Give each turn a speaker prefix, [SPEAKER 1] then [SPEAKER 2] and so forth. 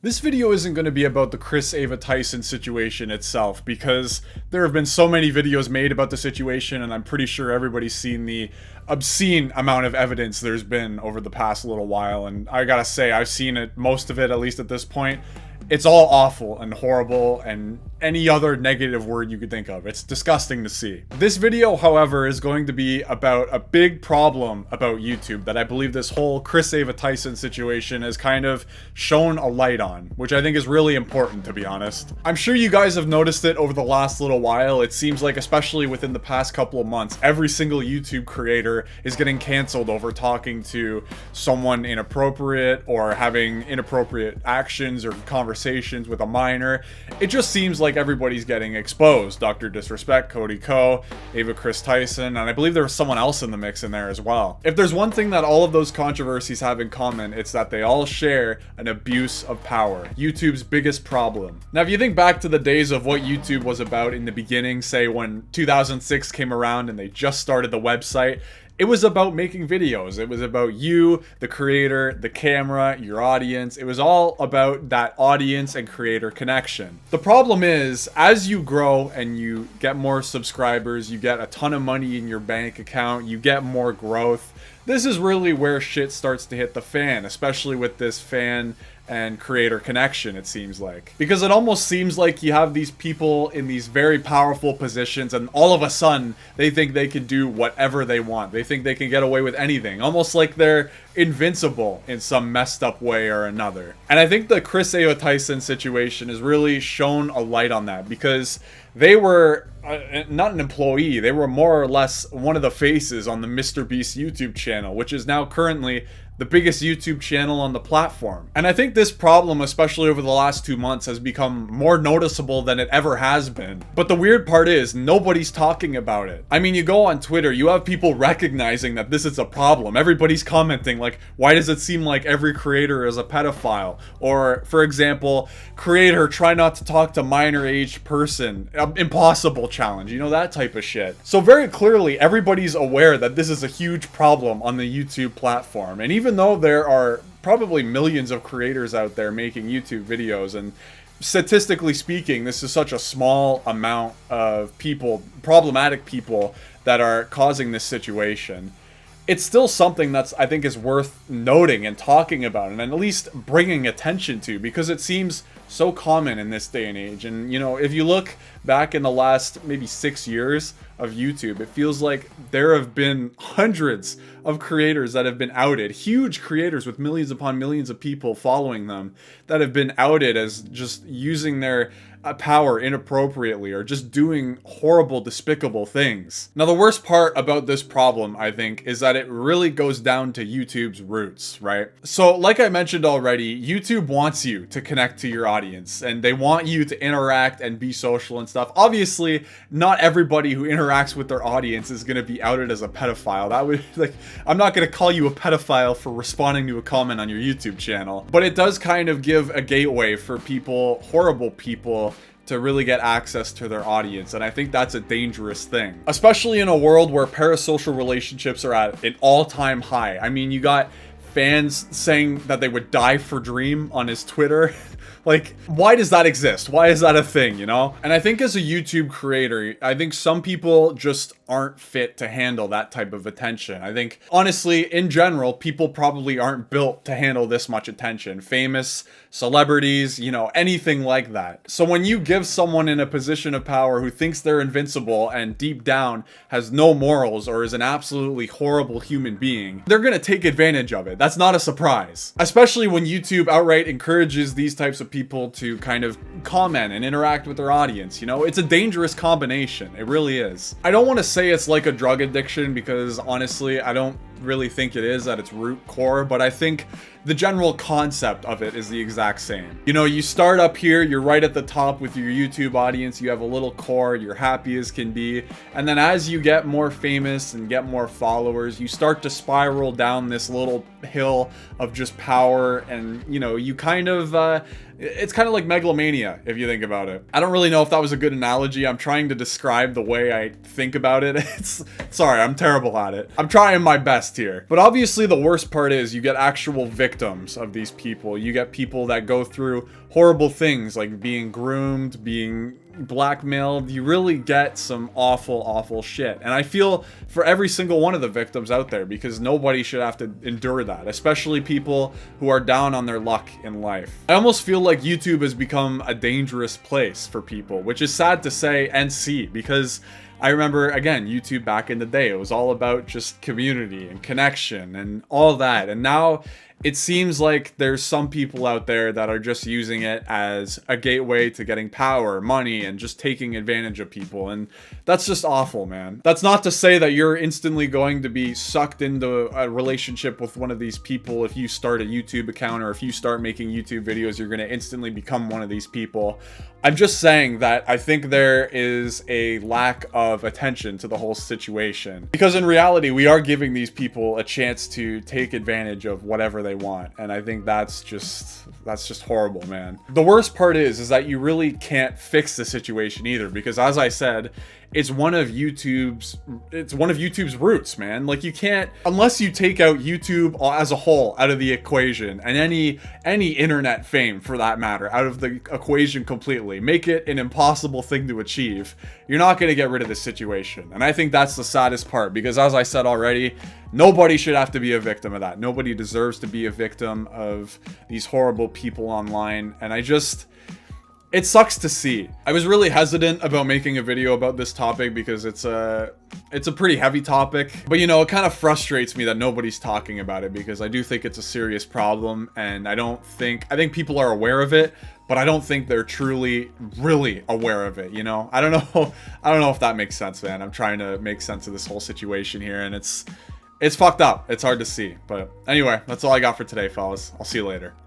[SPEAKER 1] This video isn't going to be about the Ava Tyson situation itself, because there have been so many videos made about the situation, and I'm pretty sure everybody's seen the obscene amount of evidence there's been over the past little while, and I gotta say, I've seen it, most of it, at least at this point. It's all awful and horrible and any other negative word you could think of. It's disgusting to see. This video, however, is going to be about a big problem about YouTube that I believe this whole Ava Tyson situation has kind of shown a light on, which I think is really important, to be honest. I'm sure you guys have noticed it over the last little while. It seems like, especially within the past couple of months, every single YouTube creator is getting canceled over talking to someone inappropriate or having inappropriate actions or conversations with a minor. It just seems like everybody's getting exposed. Dr. Disrespect, Cody Ko, Ava Kris Tyson, and I believe there was someone else in the mix in there as well. If there's one thing that all of those controversies have in common, it's that they all share an abuse of power. YouTube's biggest problem. Now, if you think back to the days of what YouTube was about in the beginning, say when 2006 came around and they just started the website, it was about making videos. It was about you, the creator, the camera, your audience. It was all about that audience and creator connection. The problem is, as you grow and you get more subscribers, you get a ton of money in your bank account, you get more growth, this is really where shit starts to hit the fan, especially with this fan and creator connection, it seems like. Because it almost seems like you have these people in these very powerful positions and all of a sudden they think they can do whatever they want. They think they can get away with anything. Almost like they're invincible in some messed up way or another. And I think the Ava Tyson situation has really shown a light on that, because they were not an employee, they were more or less one of the faces on the MrBeast YouTube channel, which is now currently the biggest YouTube channel on the platform. And I think this problem, especially over the last 2 months, has become more noticeable than it ever has been. But the weird part is, nobody's talking about it. I mean, you go on Twitter, you have people recognizing that this is a problem. Everybody's commenting like, why does it seem like every creator is a pedophile? Or, for example, creator, try not to talk to minor aged person. Impossible challenge, you know, that type of shit. So very clearly, everybody's aware that this is a huge problem on the YouTube platform. And even though there are probably millions of creators out there making YouTube videos, and statistically speaking, this is such a small amount of people, problematic people, that are causing this situation, it's still something that's, I think, is worth noting and talking about and at least bringing attention to, because it seems so common in this day and age. And, you know, if you look back in the last maybe 6 years of YouTube, it feels like there have been hundreds of creators that have been outed, huge creators with millions upon millions of people following them, that have been outed as just using their power inappropriately or just doing horrible, despicable things. Now, the worst part about this problem, I think, is that it really goes down to YouTube's roots, right? So, like I mentioned already, YouTube wants you to connect to your audience, and they want you to interact and be social and stuff. Obviously, not everybody who interacts with their audience is going to be outed as a pedophile. That would, like, I'm not going to call you a pedophile for responding to a comment on your YouTube channel, but it does kind of give a gateway for people, horrible people, to really get access to their audience, and I think that's a dangerous thing. Especially in a world where parasocial relationships are at an all-time high. I mean, you got fans saying that they would die for Dream on his Twitter. Like, why does that exist? Why is that a thing, you know? And I think as a YouTube creator, I think some people just aren't fit to handle that type of attention. I think, honestly, in general, people probably aren't built to handle this much attention. Famous, celebrities, you know, anything like that. So when you give someone in a position of power who thinks they're invincible and deep down has no morals or is an absolutely horrible human being, they're gonna take advantage of it. That's not a surprise. Especially when YouTube outright encourages these types of people to kind of comment and interact with their audience. You know, it's a dangerous combination. It really is. I don't want to say it's like a drug addiction, because honestly, I don't really think it is at its root core, but I think the general concept of it is the exact same. You know, you start up here, you're right at the top with your YouTube audience, you have a little core, you're happy as can be, and then as you get more famous and get more followers, you start to spiral down this little hill of just power, and, you know, you kind of, it's kind of like megalomania, if you think about it. I don't really know if that was a good analogy. I'm trying to describe the way I think about it. Sorry, I'm terrible at it. I'm trying my best list here. But obviously the worst part is you get actual victims of these people. You get people that go through horrible things like being groomed, being blackmailed. You really get some awful, awful shit. And I feel for every single one of the victims out there, because nobody should have to endure that, especially people who are down on their luck in life. I almost feel like YouTube has become a dangerous place for people, which is sad to say and see, because I remember, again, YouTube back in the day, it was all about just community and connection and all that. And now it seems like there's some people out there that are just using it as a gateway to getting power, money, and just taking advantage of people. And that's just awful, man. That's not to say that you're instantly going to be sucked into a relationship with one of these people if you start a YouTube account, or if you start making YouTube videos, you're going to instantly become one of these people. I'm just saying that I think there is a lack of attention to the whole situation. Because in reality, we are giving these people a chance to take advantage of whatever they want. And I think that's just horrible, man. The worst part is that you really can't fix the situation either, because as I said, it's one of YouTube's roots, man. Like, you can't, unless you take out YouTube as a whole out of the equation, and any internet fame for that matter out of the equation completely, make it an impossible thing to achieve, you're not going to get rid of this situation. And I think that's the saddest part, because as I said already, nobody should have to be a victim of that. Nobody deserves to be a victim of these horrible people online. And it sucks to see. I was really hesitant about making a video about this topic because it's a pretty heavy topic. But you know, it kind of frustrates me that nobody's talking about it, because I do think it's a serious problem, and I think people are aware of it, but I don't think they're truly, really aware of it, you know? I don't know if that makes sense, man. I'm trying to make sense of this whole situation here, and it's fucked up. It's hard to see. But anyway, that's all I got for today, fellas. I'll see you later.